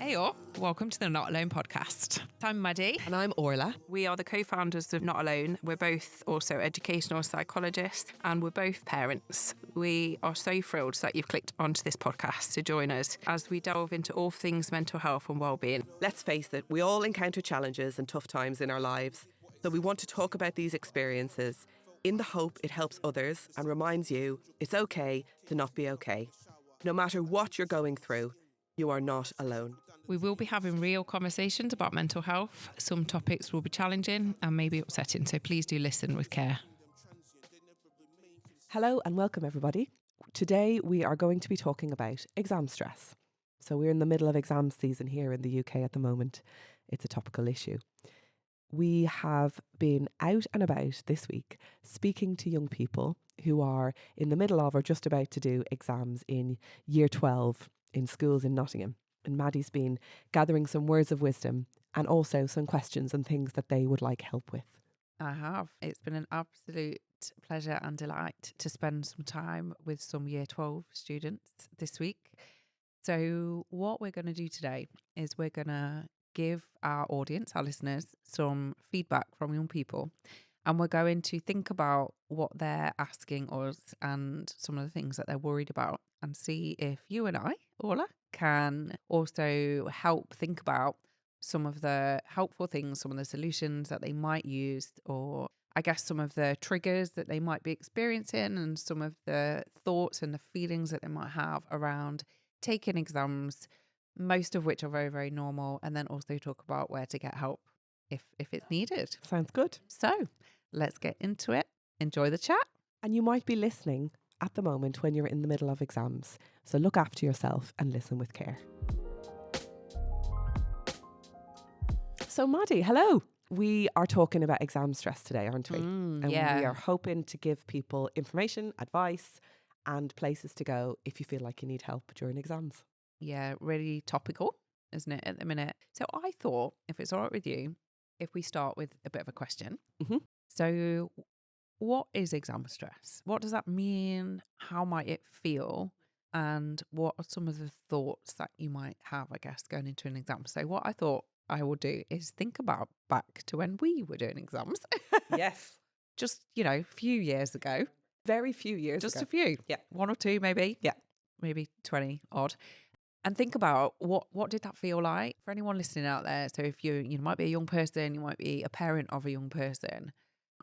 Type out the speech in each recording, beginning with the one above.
Hey all, welcome to the Not Alone podcast. I'm Maddi. And I'm Orla. We are the co-founders of NottAlone. We're both also educational psychologists and we're both parents. We are so thrilled that you've clicked onto this podcast to join us as we delve into all things mental health and wellbeing. Let's face it, we all encounter challenges and tough times in our lives. So we want to talk about these experiences in the hope it helps others and reminds you it's okay to not be okay. No matter what you're going through, you are not alone. We will be having real conversations about mental health. Some topics will be challenging and maybe upsetting, so please do listen with care. Hello and welcome everybody. Today we are going to be talking about exam stress. So we're in the middle of exam season here in the UK at the moment. It's a topical issue. We have been out and about this week speaking to young people who are in the middle of or just about to do exams in year 12 in schools in Nottingham. And Maddi's been gathering some words of wisdom and also some questions and things that they would like help with. I have. It's been an absolute pleasure and delight to spend some time with some year 12 students this week. So what we're going to do today is we're going to give our audience, our listeners, some feedback from young people. And we're going to think about what they're asking us and some of the things that they're worried about and see if you and I, Orla, can also help think about some of the helpful things, some of the solutions that they might use, or I guess some of the triggers that they might be experiencing and some of the thoughts and the feelings that they might have around taking exams, most of which are very, very normal, and then also talk about where to get help if it's needed. Sounds good. So let's get into it. Enjoy the chat. And you might be listening at the moment when you're in the middle of exams. So look after yourself and listen with care. So Maddi, hello. We are talking about exam stress today, aren't we? And we are hoping to give people information, advice and places to go if you feel like you need help during exams. Yeah, really topical, isn't it, at the minute? So I thought, if it's all right with you, if we start with a bit of a question. Mm-hmm. So what is exam stress? What does that mean? How might it feel? And what are some of the thoughts that you might have, I guess, going into an exam? So what I thought I will do is think about back to when we were doing exams. Yes. Just, a few years ago. Very few years Just ago. a few. Yeah. One or two, maybe. Yeah. Maybe 20 odd. And think about what did that feel like for anyone listening out there. So if you might be a young person, you might be a parent of a young person.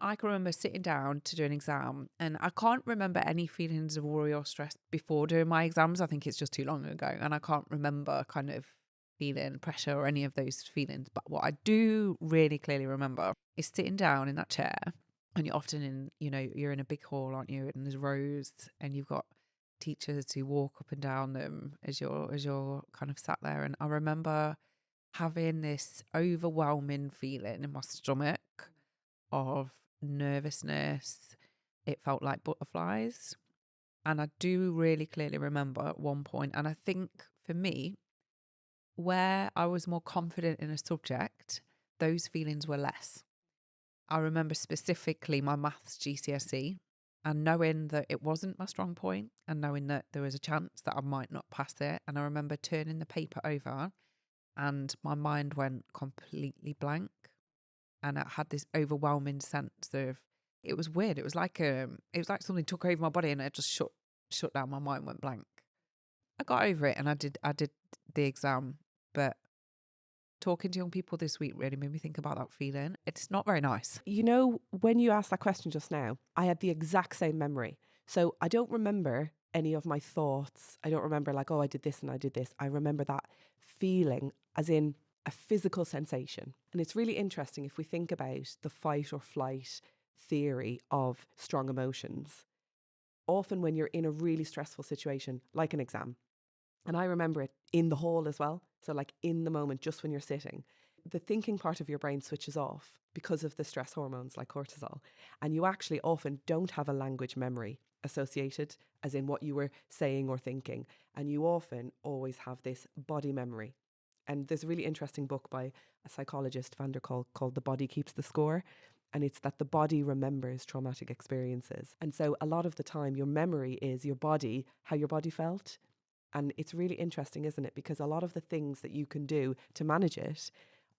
I can remember sitting down to do an exam and I can't remember any feelings of worry or stress before doing my exams. I think it's just too long ago and I can't remember kind of feeling pressure or any of those feelings. But what I do really clearly remember is sitting down in that chair and you're often in, you're in a big hall, aren't you? And there's rows and you've got teachers who walk up and down them as you're kind of sat there. And I remember having this overwhelming feeling in my stomach of nervousness. It felt like butterflies. And I do really clearly remember at one point, and I think for me, where I was more confident in a subject, those feelings were less. I remember specifically my maths GCSE and knowing that it wasn't my strong point and knowing that there was a chance that I might not pass it. And I remember turning the paper over and my mind went completely blank. And I had this overwhelming sense of, it was weird. It was like something took over my body and it just shut down. My mind went blank. I got over it and I did the exam. But talking to young people this week really made me think about that feeling. It's not very nice. When you asked that question just now, I had the exact same memory. So I don't remember any of my thoughts. I don't remember like, oh, I did this and I did this. I remember that feeling as in a physical sensation. And it's really interesting if we think about the fight or flight theory of strong emotions. Often when you're in a really stressful situation, like an exam, and I remember it in the hall as well. So like in the moment, just when you're sitting, the thinking part of your brain switches off because of the stress hormones like cortisol. And you actually often don't have a language memory associated as in what you were saying or thinking. And you often always have this body memory. And there's a really interesting book by a psychologist, Van der Kolk, called The Body Keeps the Score. And it's that the body remembers traumatic experiences. And so a lot of the time, your memory is your body, how your body felt. And it's really interesting, isn't it? Because a lot of the things that you can do to manage it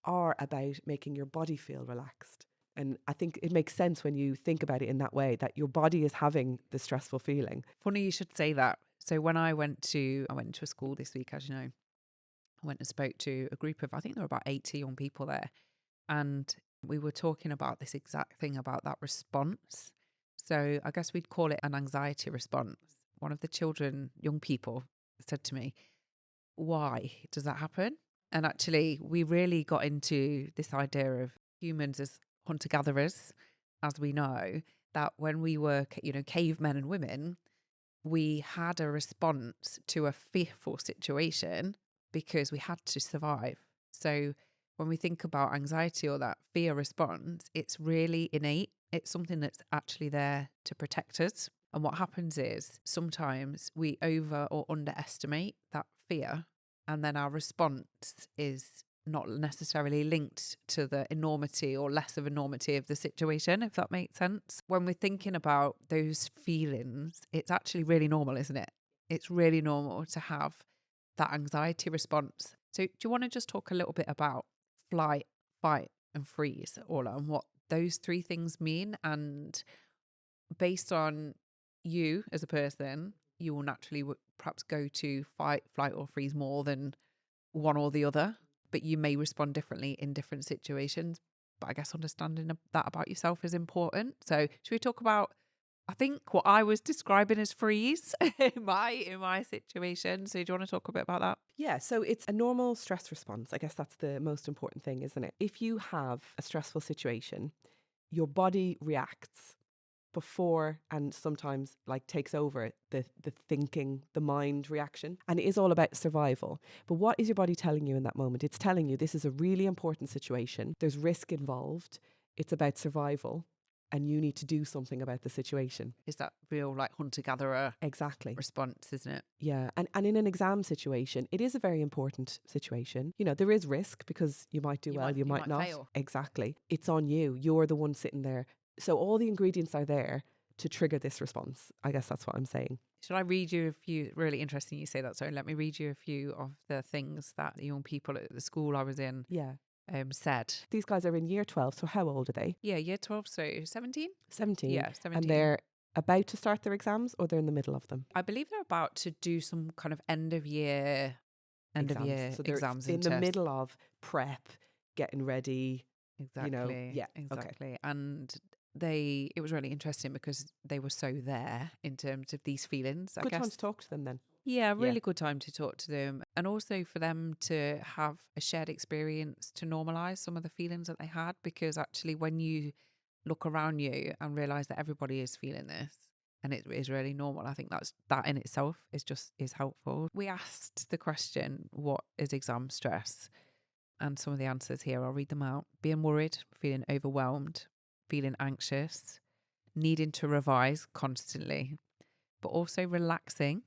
are about making your body feel relaxed. And I think it makes sense when you think about it in that way, that your body is having the stressful feeling. Funny you should say that. So when I went to a school this week, as you know, I went and spoke to a group of, I think there were about 80 young people there. And we were talking about this exact thing, about that response. So I guess we'd call it an anxiety response. One of the children, young people, said to me, why does that happen? And actually, we really got into this idea of humans as hunter-gatherers, as we know, that when we were, cavemen and women, we had a response to a fearful situation because we had to survive. So when we think about anxiety or that fear response, it's really innate. It's something that's actually there to protect us. And what happens is sometimes we over or underestimate that fear, and then our response is not necessarily linked to the enormity or less of enormity of the situation, if that makes sense. When we're thinking about those feelings, it's actually really normal, isn't it? It's really normal to have that anxiety response. So do you want to just talk a little bit about flight, fight and freeze, Orla, and what those three things mean? And based on you as a person, you will naturally perhaps go to fight, flight or freeze more than one or the other, but you may respond differently in different situations. But I guess understanding that about yourself is important. So should we talk about, I think, what I was describing as freeze in my situation? So do you want to talk a bit about that? Yeah, so it's a normal stress response. I guess that's the most important thing, isn't it? If you have a stressful situation, your body reacts before and sometimes takes over the thinking, the mind reaction. And it is all about survival. But what is your body telling you in that moment? It's telling you this is a really important situation. There's risk involved. It's about survival. And you need to do something about the situation. Is that real hunter-gatherer exactly response, isn't it? Yeah. And in an exam situation, it is a very important situation. There is risk because you might do well, you might not. Fail. Exactly. It's on you. You're the one sitting there. So all the ingredients are there to trigger this response. I guess that's what I'm saying. Should I read you a few? Really interesting you say that. So let me read you a few of the things that the young people at the school I was in said. These guys are in year 12. So how old are they? Yeah, year 12. So 17? 17. Yeah, 17. And they're about to start their exams, or they're in the middle of them? I believe they're about to do some kind of end of year so they're exams in the middle of prep, getting ready. Exactly. Yeah. Exactly. Okay. And it was really interesting because they were so there in terms of these feelings. Good time to talk to them then. Yeah, really good time to talk to them. And also for them to have a shared experience to normalise some of the feelings that they had, because actually when you look around you and realise that everybody is feeling this and it is really normal, I think that in itself is helpful. We asked the question, what is exam stress? And some of the answers here, I'll read them out. Being worried, feeling overwhelmed, feeling anxious, needing to revise constantly, but also relaxing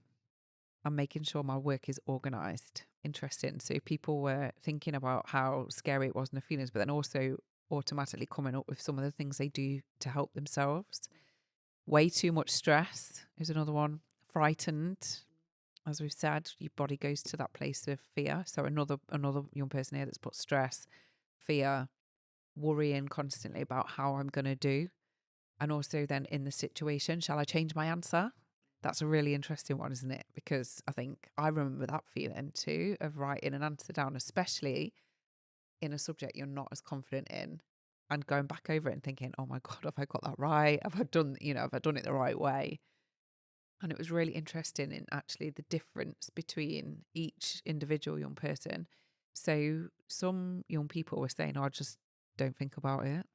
and making sure my work is organised. Interesting. So people were thinking about how scary it was in the feelings, but then also automatically coming up with some of the things they do to help themselves. Way too much stress is another one. Frightened. As we've said, your body goes to that place of fear. So another young person here that's put stress, fear, worrying constantly about how I'm going to do. And also then in the situation, shall I change my answer? That's a really interesting one, isn't it? Because I think I remember that feeling too, of writing an answer down, especially in a subject you're not as confident in, and going back over it and thinking, oh my God, have I got that right? Have I done it the right way? And it was really interesting in actually the difference between each individual young person. So some young people were saying, oh, I just don't think about it.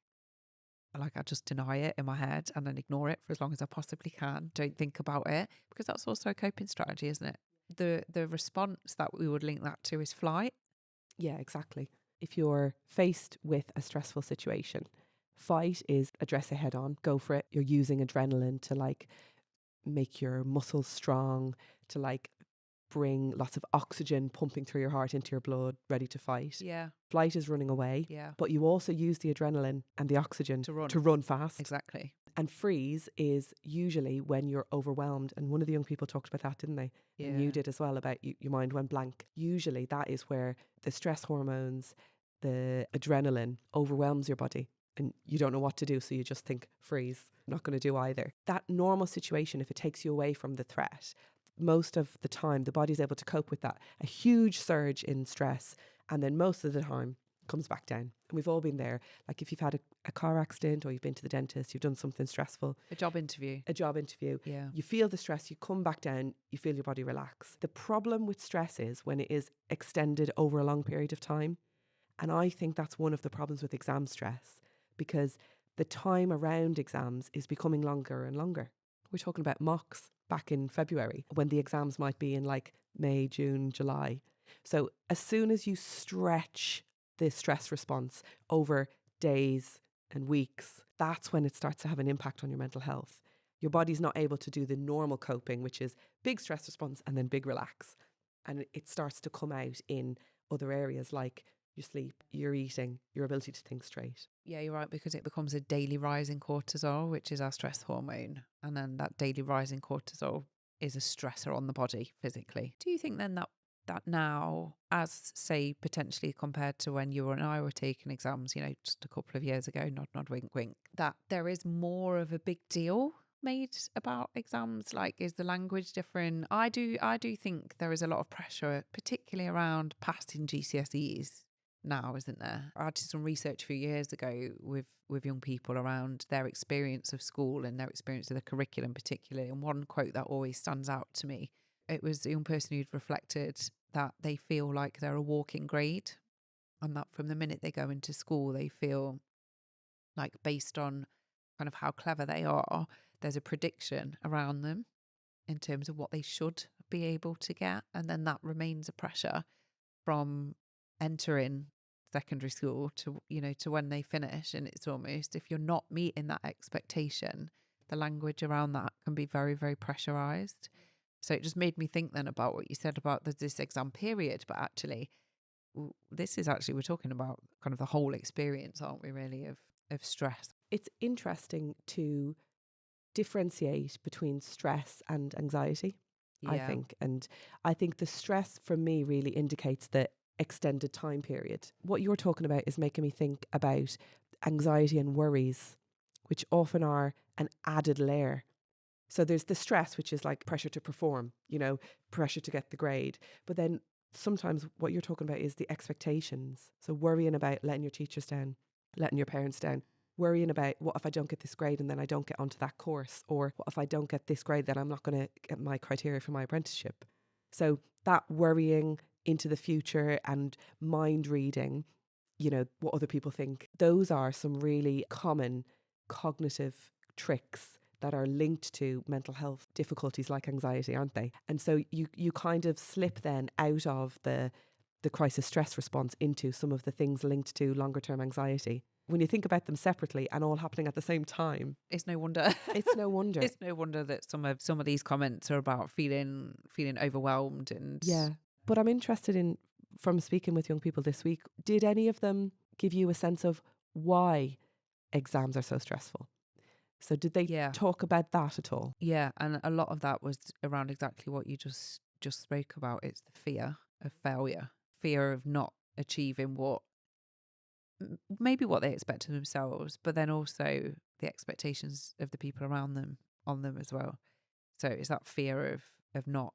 I just deny it in my head and then ignore it for as long as I possibly can. Don't think about it, because that's also a coping strategy, isn't it? The response that we would link that to is flight. Yeah, exactly. If you're faced with a stressful situation, fight is address it head on, go for it. You're using adrenaline to make your muscles strong, to bring lots of oxygen pumping through your heart into your blood, ready to fight. Yeah. Flight is running away. Yeah. But you also use the adrenaline and the oxygen to run fast. Exactly. And freeze is usually when you're overwhelmed. And one of the young people talked about that, didn't they? Yeah. And you did as well, about your mind went blank. Usually that is where the stress hormones, the adrenaline overwhelms your body and you don't know what to do. So you just think freeze, not going to do either. That normal situation, if it takes you away from the threat, most of the time the body's able to cope with that. A huge surge in stress, and then most of the time comes back down. And we've all been there. Like if you've had a car accident or you've been to the dentist, you've done something stressful. A job interview. Yeah. You feel the stress, you come back down, you feel your body relax. The problem with stress is when it is extended over a long period of time. And I think that's one of the problems with exam stress, because the time around exams is becoming longer and longer. We're talking about mocks back in February when the exams might be in like May, June, July. So as soon as you stretch the stress response over days and weeks, that's when it starts to have an impact on your mental health. Your body's not able to do the normal coping, which is big stress response and then big relax. And it starts to come out in other areas like your sleep, your eating, your ability to think straight. Yeah, you're right, because it becomes a daily rise in cortisol, which is our stress hormone. And then that daily rise in cortisol is a stressor on the body physically. Do you think then that now, as say potentially compared to when you and I were taking exams, just a couple of years ago, nod, wink, wink, that there is more of a big deal made about exams? Like, is the language different? I do think there is a lot of pressure, particularly around passing GCSEs now, isn't there? I did some research a few years ago with young people around their experience of school and their experience of the curriculum particularly, and one quote that always stands out to me, it was a young person who'd reflected that they feel like they're a walking grade, and that from the minute they go into school they feel like, based on kind of how clever they are, there's a prediction around them in terms of what they should be able to get, and then that remains a pressure from entering secondary school to to when they finish. And it's almost, if you're not meeting that expectation, the language around that can be very, very pressurized. So it just made me think then about what you said about this exam period, but actually this is actually, we're talking about kind of the whole experience, aren't we, really, of stress. It's interesting to differentiate between stress and anxiety, I think. And I think the stress for me really indicates the extended time period. What you're talking about is making me think about anxiety and worries, which often are an added layer. So there's the stress, which is like pressure to perform, pressure to get the grade. But then sometimes what you're talking about is the expectations. So worrying about letting your teachers down, letting your parents down, worrying about what if I don't get this grade and then I don't get onto that course, or what if I don't get this grade, then I'm not going to get my criteria for my apprenticeship. So that worrying into the future and mind reading, what other people think, those are some really common cognitive tricks that are linked to mental health difficulties like anxiety, aren't they? And so you kind of slip then out of the crisis stress response into some of the things linked to longer term anxiety. When you think about them separately and all happening at the same time, it's no wonder. It's no wonder. It's no wonder that some of these comments are about feeling overwhelmed. And yeah. But I'm interested in, from speaking with young people this week, did any of them give you a sense of why exams are so stressful? So did they talk about that at all? Yeah, and a lot of that was around exactly what you just spoke about. It's the fear of failure, fear of not achieving what they expect of themselves, but then also the expectations of the people around them on them as well. So it's that fear of not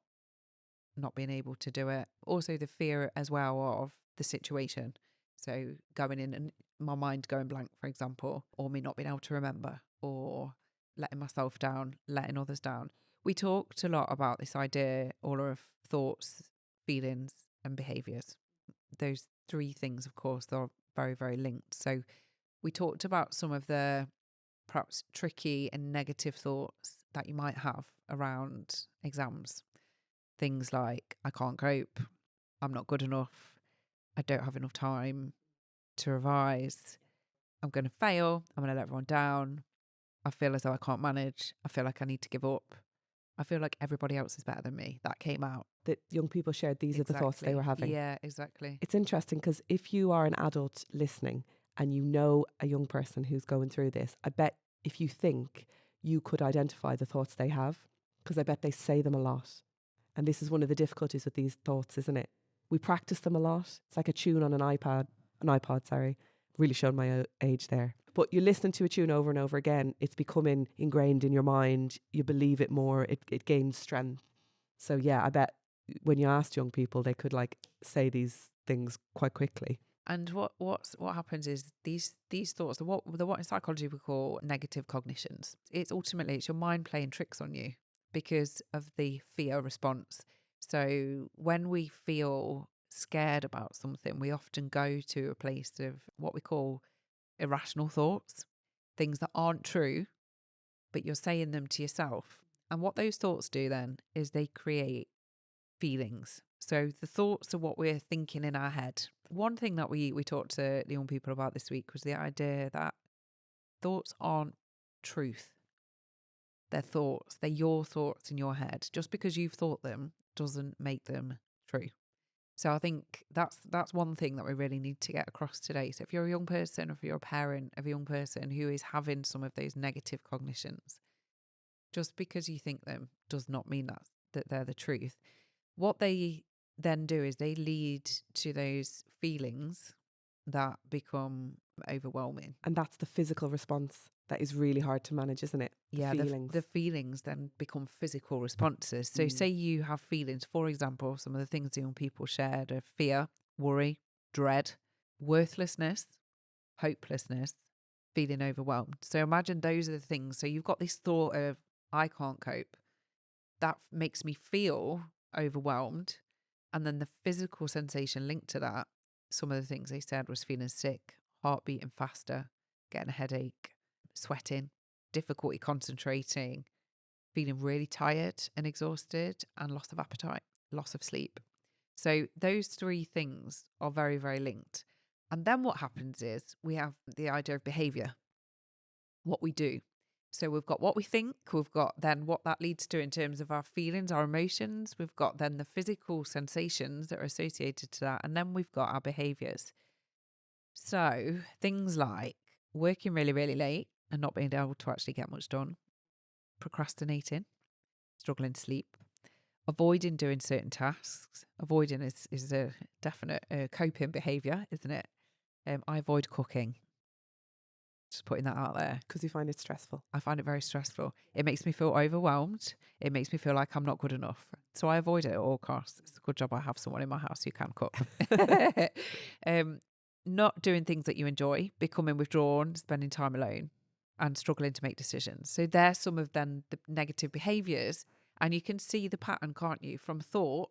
being able to do it. Also the fear as well of the situation. So going in and my mind going blank, for example, or me not being able to remember, or letting myself down, letting others down. We talked a lot about this idea, all of thoughts, feelings and behaviours. Those three things, of course, are very, very linked. So we talked about some of the perhaps tricky and negative thoughts that you might have around exams. Things like, I can't cope, I'm not good enough, I don't have enough time to revise, I'm going to fail, I'm going to let everyone down, I feel as though I can't manage, I feel like I need to give up, I feel like everybody else is better than me. That came out. That young people shared these are the thoughts they were having. Yeah, exactly. It's interesting because if you are an adult listening and you know a young person who's going through this, I bet if you think you could identify the thoughts they have, because I bet they say them a lot. And this is one of the difficulties with these thoughts, isn't it? We practice them a lot. It's like a tune on an iPod, sorry. Really showing my age there. But you listen to a tune over and over again, it's becoming ingrained in your mind. You believe it more, it gains strength. So yeah, I bet when you asked young people, they could like say these things quite quickly. And what happens is these thoughts, what in psychology we call negative cognitions. It's your mind playing tricks on you because of the fear response. So when we feel scared about something, we often go to a place of what we call irrational thoughts, things that aren't true, but you're saying them to yourself. And what those thoughts do then is they create feelings. So the thoughts are what we're thinking in our head. One thing that we talked to the young people about this week was the idea that thoughts aren't truth. They're thoughts. They're your thoughts in your head. Just because you've thought them doesn't make them true. So I think that's one thing that we really need to get across today. So if you're a young person or if you're a parent of a young person who is having some of those negative cognitions, just because you think them does not mean that they're the truth. What they then do is they lead to those feelings that become overwhelming. And that's the physical response that is really hard to manage, isn't it? The feelings then become physical responses. So say you have feelings, for example, some of the things young people shared are fear, worry, dread, worthlessness, hopelessness, feeling overwhelmed. So imagine those are the things. So you've got this thought of, I can't cope. That makes me feel overwhelmed. And then the physical sensation linked to that, some of the things they said was feeling sick, heart beating faster, getting a headache, sweating, difficulty concentrating, feeling really tired and exhausted, and loss of appetite, loss of sleep. So those three things are very, very linked. And then what happens is we have the idea of behaviour, what we do. So we've got what we think, we've got then what that leads to in terms of our feelings, our emotions, we've got then the physical sensations that are associated to that, and then we've got our behaviours. So things like working really, really late and not being able to actually get much done, procrastinating, struggling to sleep, avoiding doing certain tasks. Avoiding is a definite coping behaviour, isn't it? I avoid cooking. Just putting that out there. Because you find it stressful. I find it very stressful. It makes me feel overwhelmed. It makes me feel like I'm not good enough. So I avoid it at all costs. It's a good job I have someone in my house who can cook. Not doing things that you enjoy, becoming withdrawn, spending time alone, and struggling to make decisions. So there's some of then the negative behaviours. And you can see the pattern, can't you? From thought,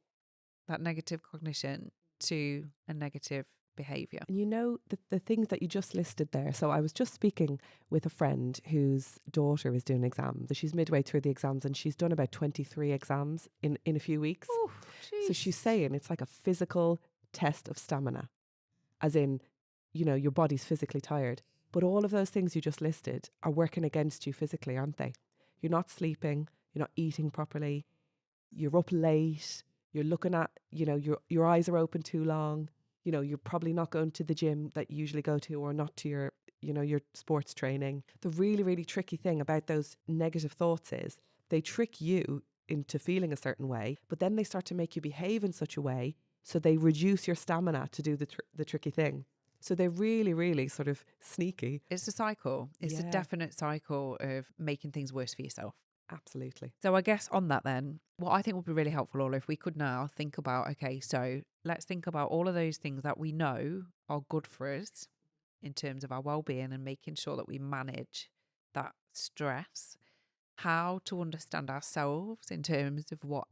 that negative cognition, to a negative behaviour. And you know, the things that you just listed there. So I was just speaking with a friend whose daughter is doing exams. She's midway through the exams and she's done about 23 exams in a few weeks. Oh, so she's saying it's like a physical test of stamina, as in, you know, your body's physically tired. But all of those things you just listed are working against you physically, aren't they? You're not sleeping, you're not eating properly, you're up late, you're looking at, you know, your eyes are open too long. You know, you're probably not going to the gym that you usually go to, or not to your, you know, your sports training. The really, really tricky thing about those negative thoughts is they trick you into feeling a certain way, but then they start to make you behave in such a way so they reduce your stamina to do the tricky thing. So they're really, really sort of sneaky. It's a cycle. It's a definite cycle of making things worse for yourself. Absolutely. So I guess on that then, what I think would be really helpful, Ola, if we could now think about, okay, so let's think about all of those things that we know are good for us in terms of our well-being and making sure that we manage that stress, how to understand ourselves in terms of what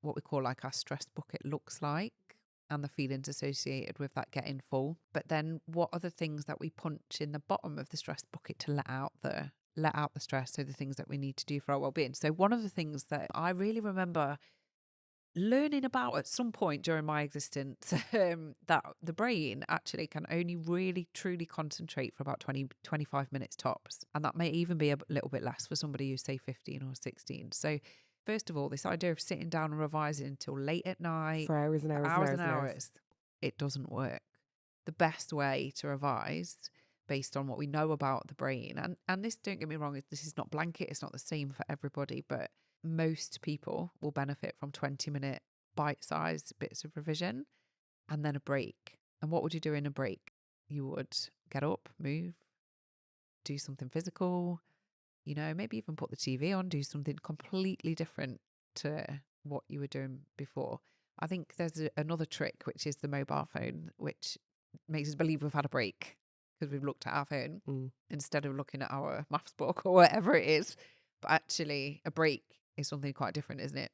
we call like our stress bucket looks like and the feelings associated with that getting full. But then what are the things that we punch in the bottom of the stress bucket to let out the stress, so the things that we need to do for our well-being. So one of the things that I really remember learning about at some point during my existence, that the brain actually can only really truly concentrate for about 20-25 minutes tops, and that may even be a little bit less for somebody who's say 15 or 16. So first of all, this idea of sitting down and revising until late at night for hours and hours, it doesn't work. The best way to revise based on what we know about the brain. And this, don't get me wrong, this is not blanket, it's not the same for everybody, but most people will benefit from 20-minute bite-sized bits of revision and then a break. And what would you do in a break? You would get up, move, do something physical, maybe even put the TV on, do something completely different to what you were doing before. I think there's another trick, which is the mobile phone, which makes us believe we've had a break because we've looked at our phone instead of looking at our maths book or whatever it is. But actually, a break is something quite different, isn't it?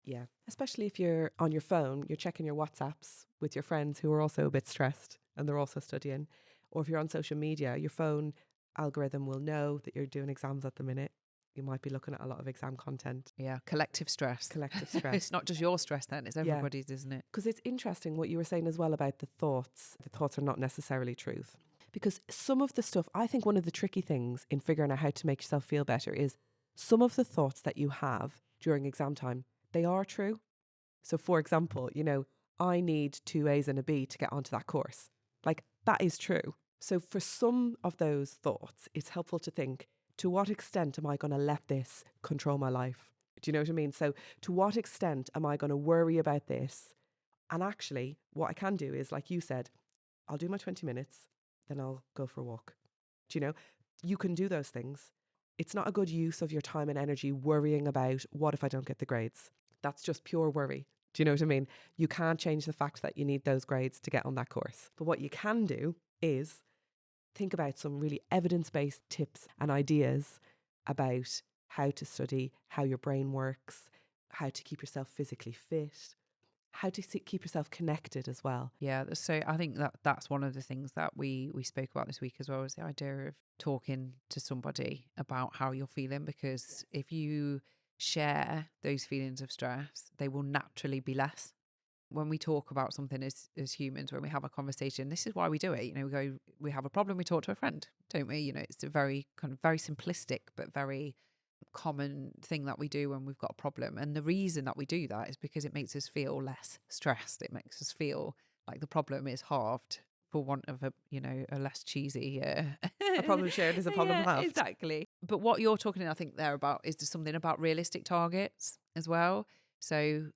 Yeah, especially if you're on your phone, you're checking your WhatsApps with your friends who are also a bit stressed and they're also studying. Or if you're on social media, your phone algorithm will know that you're doing exams at the minute. You might be looking at a lot of exam content. Yeah, collective stress. Collective stress. It's not just your stress then, it's everybody's, isn't it? Because it's interesting what you were saying as well about the thoughts. The thoughts are not necessarily truth. Because some of the stuff, I think one of the tricky things in figuring out how to make yourself feel better is some of the thoughts that you have during exam time, they are true. So for example, I need 2 A's and a B to get onto that course. Like, that is true. So for some of those thoughts, it's helpful to think, to what extent am I going to let this control my life? Do you know what I mean? So to what extent am I going to worry about this? And actually, what I can do is, like you said, I'll do my 20 minutes, then I'll go for a walk. Do you know? You can do those things. It's not a good use of your time and energy worrying about, what if I don't get the grades? That's just pure worry. Do you know what I mean? You can't change the fact that you need those grades to get on that course. But what you can do is think about some really evidence-based tips and ideas about how to study, how your brain works, how to keep yourself physically fit, how to keep yourself connected as well. Yeah, so I think that's one of the things that we spoke about this week as well, is the idea of talking to somebody about how you're feeling, because if you share those feelings of stress, they will naturally be less. When we talk about something as humans, when we have a conversation, this is why we do it. We have a problem, we talk to a friend, don't we? It's a very very simplistic but very common thing that we do when we've got a problem. And the reason that we do that is because it makes us feel less stressed. It makes us feel like the problem is halved, for want of a less cheesy A problem shared is a problem halved. Exactly. But what you're talking, I think, there about is just something about realistic targets as well. So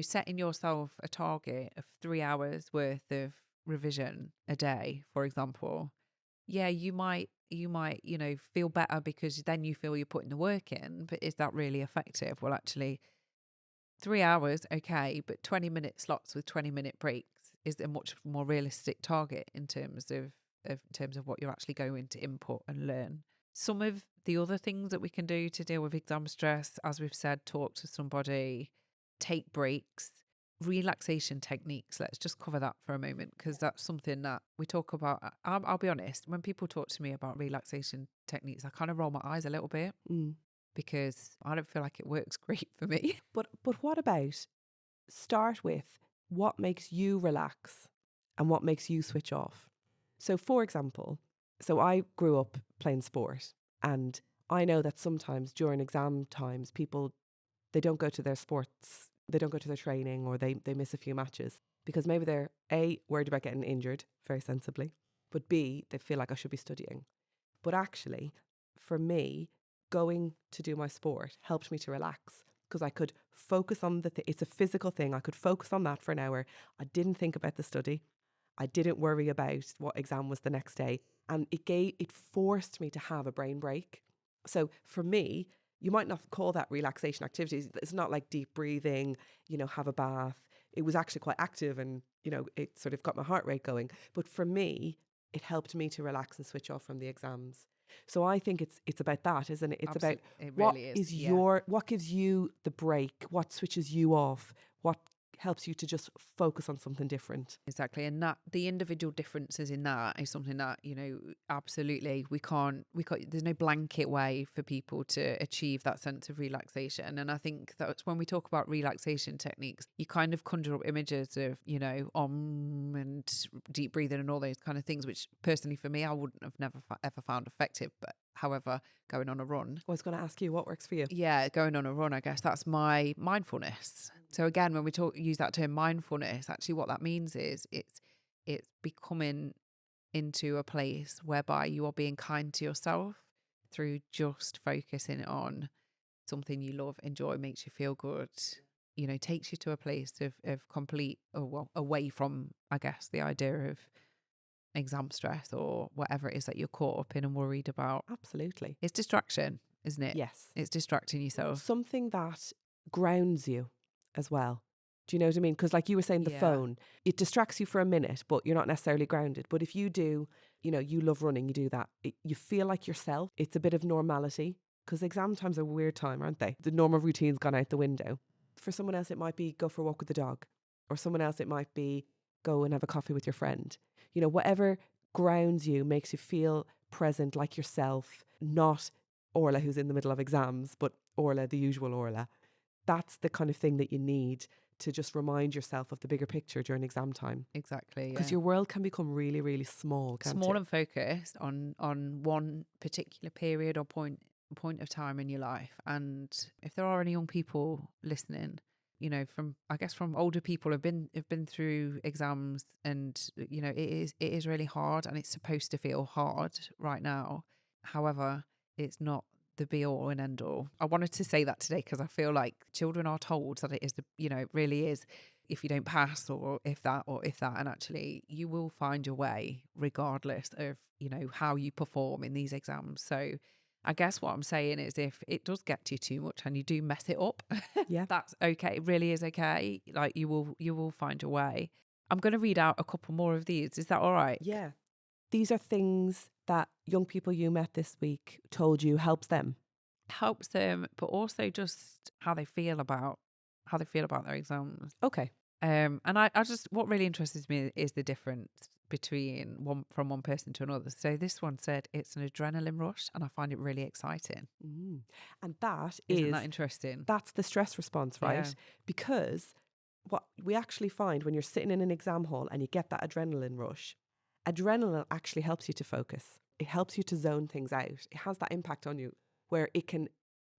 setting yourself a target of 3 hours worth of revision a day, for example. Yeah, you might feel better because then you feel you're putting the work in, but is that really effective? Well, actually, 3 hours, okay, but 20-minute slots with 20-minute breaks is a much more realistic target in terms of what you're actually going to input and learn. Some of the other things that we can do to deal with exam stress, as we've said, talk to somebody, take breaks, relaxation techniques. Let's just cover that for a moment, because that's something that we talk about. I'll be honest, when people talk to me about relaxation techniques, I kind of roll my eyes a little bit because I don't feel like it works great for me. But what about, start with what makes you relax and what makes you switch off? So for example, I grew up playing sport, and I know that sometimes during exam times, people, they don't go to their sports, they don't go to their training, or they miss a few matches because maybe they're A, worried about getting injured, very sensibly, but B, they feel like I should be studying. But actually, for me, going to do my sport helped me to relax because I could focus on it's a physical thing. I could focus on that for an hour. I didn't think about the study. I didn't worry about what exam was the next day. And it forced me to have a brain break. So for me, you might not call that relaxation activities. It's not like deep breathing, have a bath. It was actually quite active and, it sort of got my heart rate going. But for me, it helped me to relax and switch off from the exams. So I think it's about that, isn't it? It's Absolutely. about It what really is yeah. what gives you the break, what switches you off, what helps you to just focus on something different. Exactly. And that the individual differences in that is something that, absolutely we can't, there's no blanket way for people to achieve that sense of relaxation. And I think that's when we talk about relaxation techniques, you kind of conjure up images of, and deep breathing and all those kind of things, which personally for me, I wouldn't have ever found effective. But however, going on a run. I was going to ask you, what works for you? Yeah, going on a run, I guess that's my mindfulness. So again, when we use that term mindfulness, actually what that means is it's becoming into a place whereby you are being kind to yourself through just focusing on something you love, enjoy, makes you feel good, you know, takes you to a place of complete, or well, away from, I guess, the idea of exam stress or whatever it is that you're caught up in and worried about. Absolutely. It's distraction, isn't it? Yes. It's distracting yourself. Something that grounds you as well. Do you know what I mean? Because like you were saying, the Yeah. phone, it distracts you for a minute, but you're not necessarily grounded. But if you do, you know, you love running, you do that, you feel like yourself. It's a bit of normality, because exam times are a weird time, aren't they? The normal routine's gone out the window. For someone else, it might be go for a walk with the dog. Or someone else, it might be go and have a coffee with your friend. You know, whatever grounds you, makes you feel present, like yourself, not Orla who's in the middle of exams, but Orla, the usual Orla. That's the kind of thing that you need to just remind yourself of the bigger picture during exam time. Exactly. Because your world can become really, really small, can't small it? and focused on one particular period or point of time in your life. And if there are any young people listening, you know, from older people have been through exams, and you know, it is really hard, and it's supposed to feel hard right now. However, it's not the be all and end all. I wanted to say that today because I feel like children are told that it is it really is, if you don't pass, or if that, and actually you will find your way regardless of, you know, how you perform in these exams. So I guess what I'm saying is, if it does get to you too much and you do mess it up, Yeah. that's okay. It really is okay. Like you will find your way. I'm going to read out a couple more of these. Is that all right? Yeah. These are things that young people you met this week told you helps them. Helps them, but also just how they feel about their exams. Okay. And I just, what really interests me is the difference between from one person to another. So this one said it's an adrenaline rush, and I find it really exciting. And that Isn't that interesting? that's the stress response, right? Yeah. Because what we actually find when you're sitting in an exam hall and you get that adrenaline rush, adrenaline actually helps you to focus. It helps you to zone things out. It has that impact on you where it can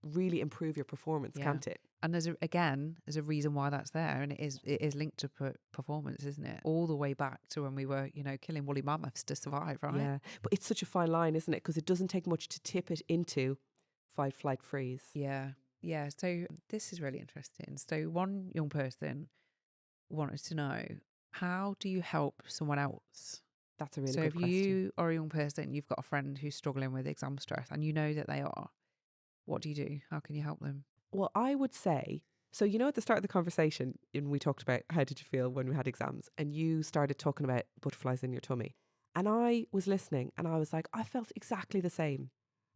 really improve your performance, Yeah. can't it? And there's a reason why that's there, and it is linked to performance, isn't it? All the way back to when we were, you know, killing woolly mammoths to survive, right? Yeah. But it's such a fine line, isn't it? Because it doesn't take much to tip it into fight, flight, freeze. Yeah. Yeah. So this is really interesting. So one young person wanted to know, how do you help someone else? That's a really So good if question. you are a young person, you've got a friend who's struggling with exam stress, and you know that they are, what do you do? How can you help them? Well, I would say, so you know, at the start of the conversation, we talked about how did you feel when we had exams, and you started talking about butterflies in your tummy. And I was listening and I was like, I felt exactly the same.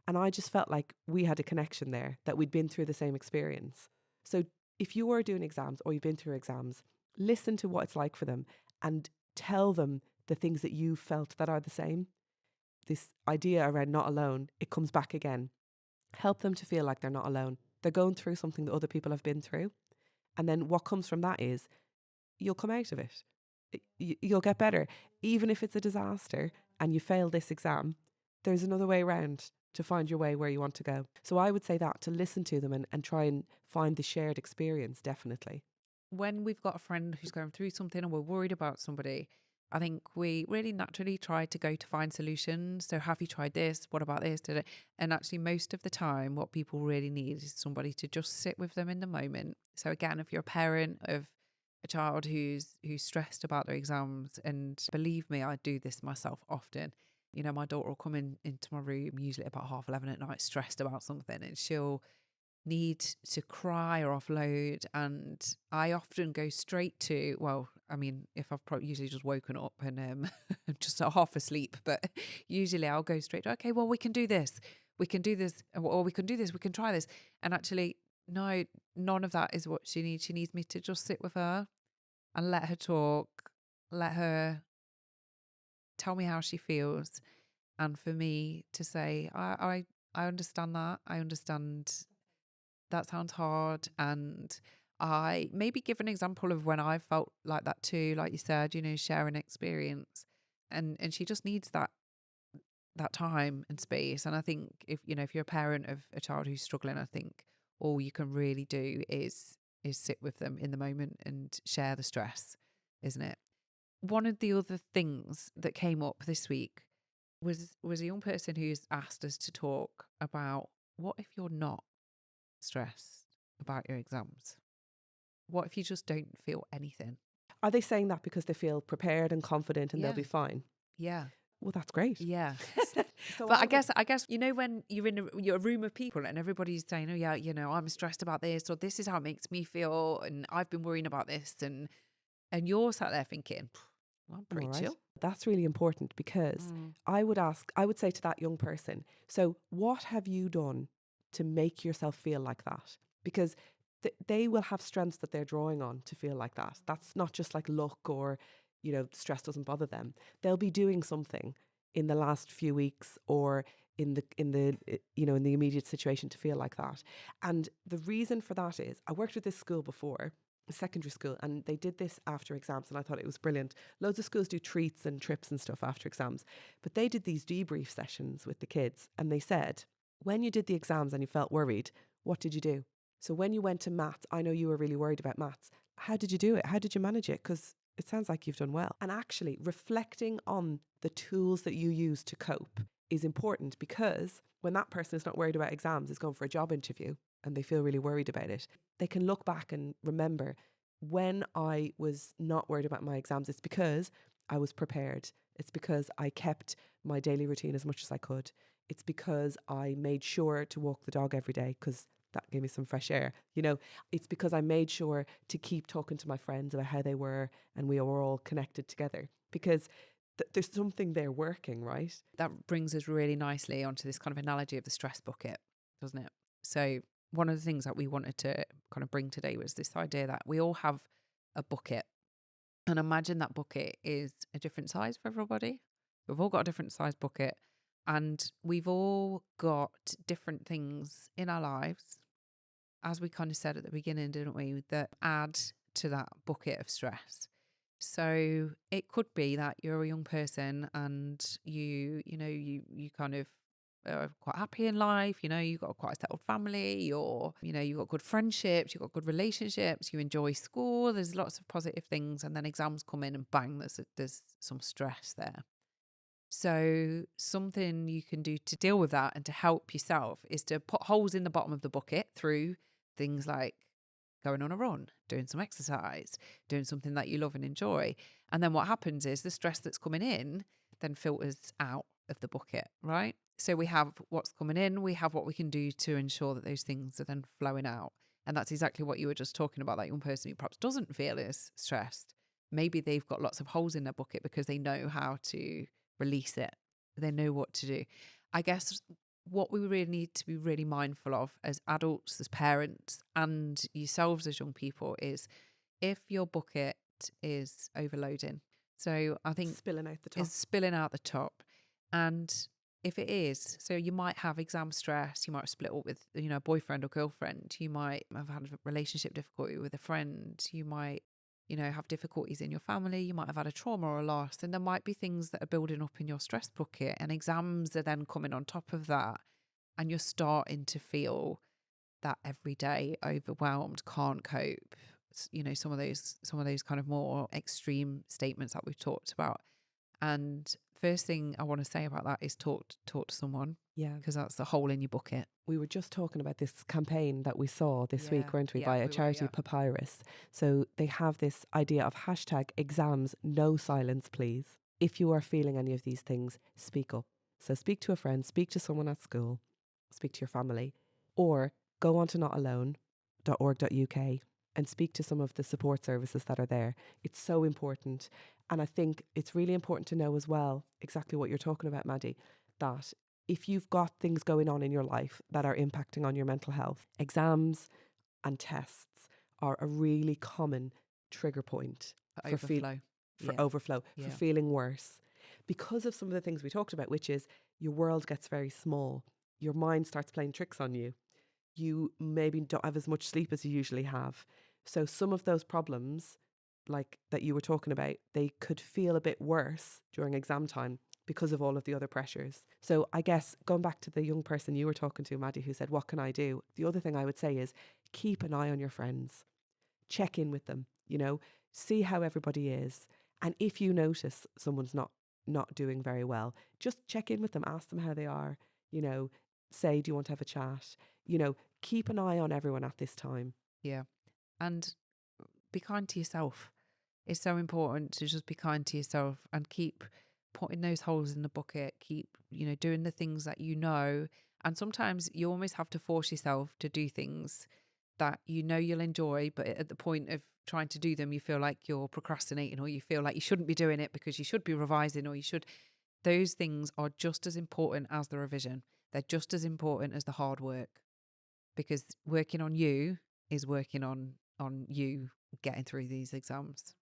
And I just felt like we had a connection there, that we'd been through the same experience. So if you were doing exams or you've been through exams, listen to what it's like for them and tell them the things that you felt that are the same. This idea around not alone, it comes back again. Help them to feel like they're not alone. They're going through something that other people have been through. And then what comes from that is you'll come out of it. You'll get better. Even if it's a disaster and you fail this exam, there's another way around to find your way where you want to go. So I would say that, to listen to them and try and find the shared experience, definitely. When we've got a friend who's going through something and we're worried about somebody, I think we really naturally try to go to find solutions. So have you tried this? What about this? And actually, most of the time, what people really need is somebody to just sit with them in the moment. So again, if you're a parent of a child who's stressed about their exams, and believe me, I do this myself often. You know, my daughter will come into my room usually about 11:30 at night, stressed about something, and she'll need to cry or offload, and I often go straight to, well, I mean, if I've probably usually just woken up and I'm just half asleep, but usually I'll go straight to, okay, well, we can do this, or we can do this, we can try this. And actually, no, none of that is what she needs. She needs me to just sit with her and let her talk, let her tell me how she feels, and for me to say, I understand that, I understand that sounds hard. And I maybe give an example of when I felt like that too, like you said, you know, sharing experience. And she just needs that time and space. And I think if you're a parent of a child who's struggling, I think all you can really do is sit with them in the moment and share the stress, isn't it? one of the other things that came up this week was a young person who's asked us to talk about, what if you're not stressed about your exams? What if you just don't feel anything? Are they saying that because they feel prepared and confident and they'll Yeah. be fine? Yeah. Well, that's great. Yeah. So But I guess, you know, when you're in you're a room of people and everybody's saying, oh yeah, you know, I'm stressed about this, or this is how it makes me feel, and I've been worrying about this, and you're sat there thinking, well, I'm pretty All right. chill. That's really important, because I would say to that young person, so what have you done to make yourself feel like that? Because they will have strengths that they're drawing on to feel like that. That's not just like luck or, you know, stress doesn't bother them. They'll be doing something in the last few weeks or in the you know, in the immediate situation to feel like that. And the reason for that is, I worked with this school before, a secondary school, and they did this after exams, and I thought it was brilliant. Loads of schools do treats and trips and stuff after exams, but they did these debrief sessions with the kids, and they said, when you did the exams and you felt worried, what did you do? So when you went to maths, I know you were really worried about maths. How did you do it? How did you manage it? Because it sounds like you've done well. And actually reflecting on the tools that you use to cope is important, because when that person is not worried about exams, is going for a job interview and they feel really worried about it, they can look back and remember, when I was not worried about my exams, it's because I was prepared. It's because I kept my daily routine as much as I could. It's because I made sure to walk the dog every day, because that gave me some fresh air. You know, it's because I made sure to keep talking to my friends about how they were, and we were all connected together, because there's something there working, right? That brings us really nicely onto this kind of analogy of the stress bucket, doesn't it? So one of the things that we wanted to kind of bring today was this idea that we all have a bucket, and imagine that bucket is a different size for everybody. We've all got a different size bucket, and we've all got different things in our lives, as we kind of said at the beginning, didn't we, that add to that bucket of stress. So it could be that you're a young person and you kind of are quite happy in life, you know, you've got quite a settled family, or, you know, you've got good friendships, you've got good relationships, you enjoy school, there's lots of positive things, and then exams come in and bang, there's some stress there. So something you can do to deal with that and to help yourself is to put holes in the bottom of the bucket through things like going on a run, doing some exercise, doing something that you love and enjoy. And then what happens is the stress that's coming in then filters out of the bucket, right? So we have what's coming in, we have what we can do to ensure that those things are then flowing out. And that's exactly what you were just talking about, that young person who perhaps doesn't feel as stressed. Maybe they've got lots of holes in their bucket because they know how to release it. They know what to do. I guess what we really need to be really mindful of as adults, as parents, and yourselves as young people is if your bucket is overloading. So I think Spilling out the top. is spilling out the top. And if it is, so you might have exam stress, you might have split up with, you know, a boyfriend or girlfriend, you might have had a relationship difficulty with a friend, you might, you know, have difficulties in your family, you might have had a trauma or a loss, and there might be things that are building up in your stress bucket, and exams are then coming on top of that, and you're starting to feel that every day overwhelmed, can't cope, you know, some of those kind of more extreme statements that we've talked about. And first thing I want to say about that is talk to someone, Yeah. because that's the hole in your bucket. We were just talking about this campaign that we saw this week, weren't we, Yeah, by we a were, charity, yeah. Papyrus. So they have this idea of hashtag exams, no silence, please. If you are feeling any of these things, speak up. So speak to a friend, speak to someone at school, speak to your family, or go on to NottAlone.org.uk and speak to some of the support services that are there. It's so important. And I think it's really important to know as well, exactly what you're talking about, Maddi, that if you've got things going on in your life that are impacting on your mental health, exams and tests are a really common trigger point for overflow, for feeling worse. Because of some of the things we talked about, which is your world gets very small. Your mind starts playing tricks on you. You maybe don't have as much sleep as you usually have. So some of those problems, like that you were talking about, they could feel a bit worse during exam time because of all of the other pressures. So I guess going back to the young person you were talking to, Maddi, who said, what can I do? The other thing I would say is keep an eye on your friends. Check in with them, you know, see how everybody is. And if you notice someone's not doing very well, just check in with them, ask them how they are, you know, say, do you want to have a chat? You know, keep an eye on everyone at this time. Yeah. And be kind to yourself. It's so important to just be kind to yourself and keep putting those holes in the bucket, keep, you know, doing the things that you know. And sometimes you almost have to force yourself to do things that you know you'll enjoy, but at the point of trying to do them, you feel like you're procrastinating, or you feel like you shouldn't be doing it because you should be revising, or you should. Those things are just as important as the revision. They're just as important as the hard work, because working on you is working on you getting through these exams.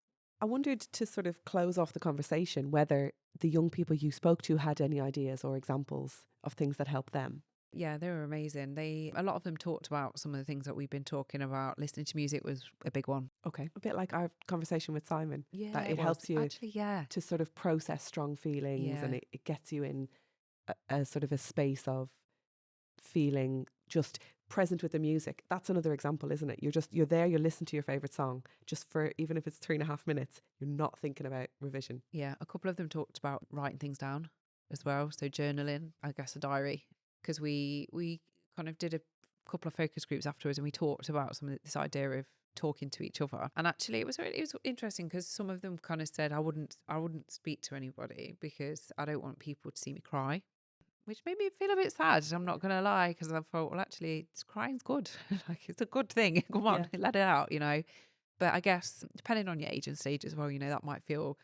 I wondered, to sort of close off the conversation, whether the young people you spoke to had any ideas or examples of things that helped them. Yeah, they were amazing. A lot of them talked about some of the things that we've been talking about. Listening to music was a big one. Okay. A bit like our conversation with Simon. Yeah, that it was. helps you Actually, yeah. to sort of process strong feelings, and Yeah. it gets you in a sort of a space of feeling just present with the music. That's another example, isn't it? You're there, you listen to your favourite song just for, even if it's 3.5 minutes, you're not thinking about revision. Yeah, a couple of them talked about writing things down as well. So journaling, I guess a diary, because we kind of did a couple of focus groups afterwards, and we talked about some of this idea of talking to each other. And actually, it was interesting, because some of them kind of said, I wouldn't speak to anybody because I don't want people to see me cry, which made me feel a bit sad. I'm not going to lie, because I thought, well, actually, crying's good. Like, it's a good thing. Come on, let it out, you know. But I guess depending on your age and stage as well, you know, that might feel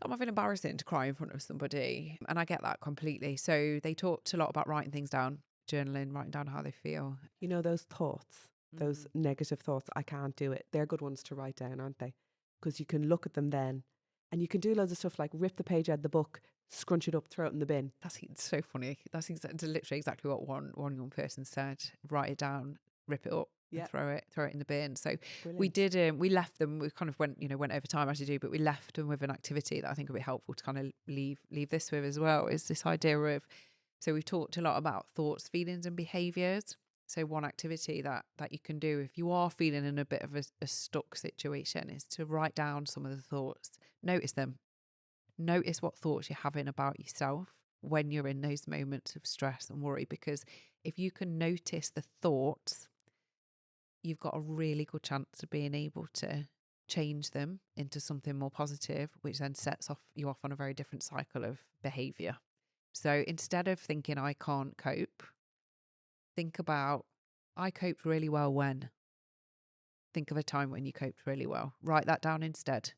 embarrassing to cry in front of somebody. And I get that completely. So they talked a lot about writing things down, journaling, writing down how they feel. You know, those thoughts, those negative thoughts, I can't do it. They're good ones to write down, aren't they? Because you can look at them then, and you can do loads of stuff like rip the page out of the book, scrunch it up, throw it in the bin. That's so funny. That's literally exactly what one young person said. Write it down, rip it up, and throw it in the bin. So Brilliant. we did. We left them. We kind of went over time as you do, but we left them with an activity that I think would be helpful to kind of leave this with as well. Is this idea of, so we've talked a lot about thoughts, feelings, and behaviours. So one activity that you can do if you are feeling in a bit of a stuck situation is to write down some of the thoughts. Notice them. Notice what thoughts you're having about yourself when you're in those moments of stress and worry, because if you can notice the thoughts, you've got a really good chance of being able to change them into something more positive, which then sets you off on a very different cycle of behaviour. So instead of thinking I can't cope, think about, I coped really well when. Think of a time when you coped really well. Write that down instead.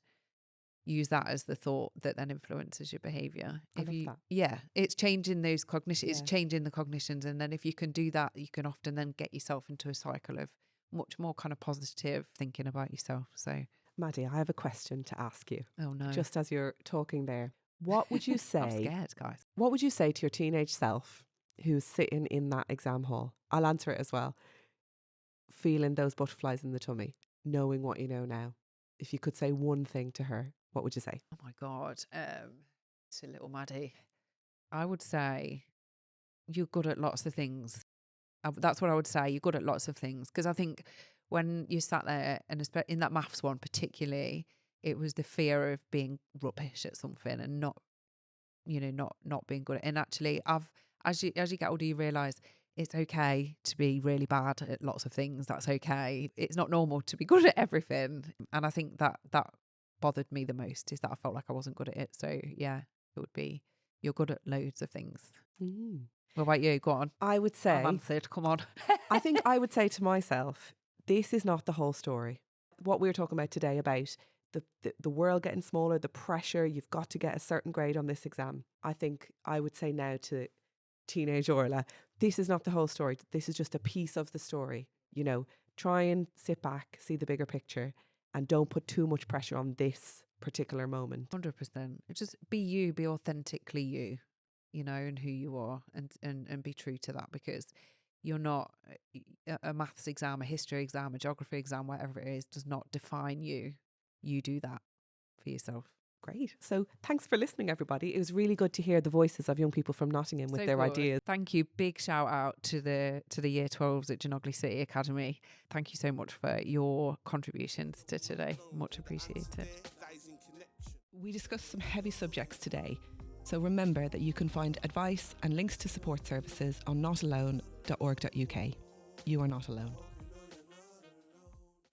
Use that as the thought that then influences your behaviour. I love that. Yeah, it's changing those cognitions. It's changing the cognitions, and then if you can do that, you can often then get yourself into a cycle of much more kind of positive thinking about yourself. So, Maddi, I have a question to ask you. Oh no! Just as you're talking there, what would you say? I'm scared, guys. What would you say to your teenage self who's sitting in that exam hall? I'll answer it as well. Feeling those butterflies in the tummy, knowing what you know now. If you could say one thing to her, what would you say? Oh my God. To little Maddi, I would say you're good at lots of things. That's what I would say. You're good at lots of things. Because I think when you sat there, and in that maths one particularly, it was the fear of being rubbish at something and not being good at it. And actually, as you get older, you realise it's okay to be really bad at lots of things. That's okay. It's not normal to be good at everything. And I think that bothered me the most, is that I felt like I wasn't good at it. So yeah, it would be, you're good at loads of things. What about you? Go on. I would say, I've answered. Come on. I think I would say to myself, this is not the whole story. What we were talking about today, about the world getting smaller, the pressure, you've got to get a certain grade on this exam. I think I would say now to teenage Orla, this is not the whole story. This is just a piece of the story. You know, try and sit back, see the bigger picture, and don't put too much pressure on this particular moment. 100%. Just be you, be authentically you, and who you are, and be true to that, because you're not a maths exam, a history exam, a geography exam, whatever it is, does not define you. You do that for yourself. Great. So thanks for listening, everybody. It was really good to hear the voices of young people from Nottingham with their ideas. Thank you. Big shout out to the year 12s at Genogley City Academy. Thank you so much for your contributions to today. Much appreciated. We discussed some heavy subjects today, so remember that you can find advice and links to support services on NottAlone.org.uk. You are not alone.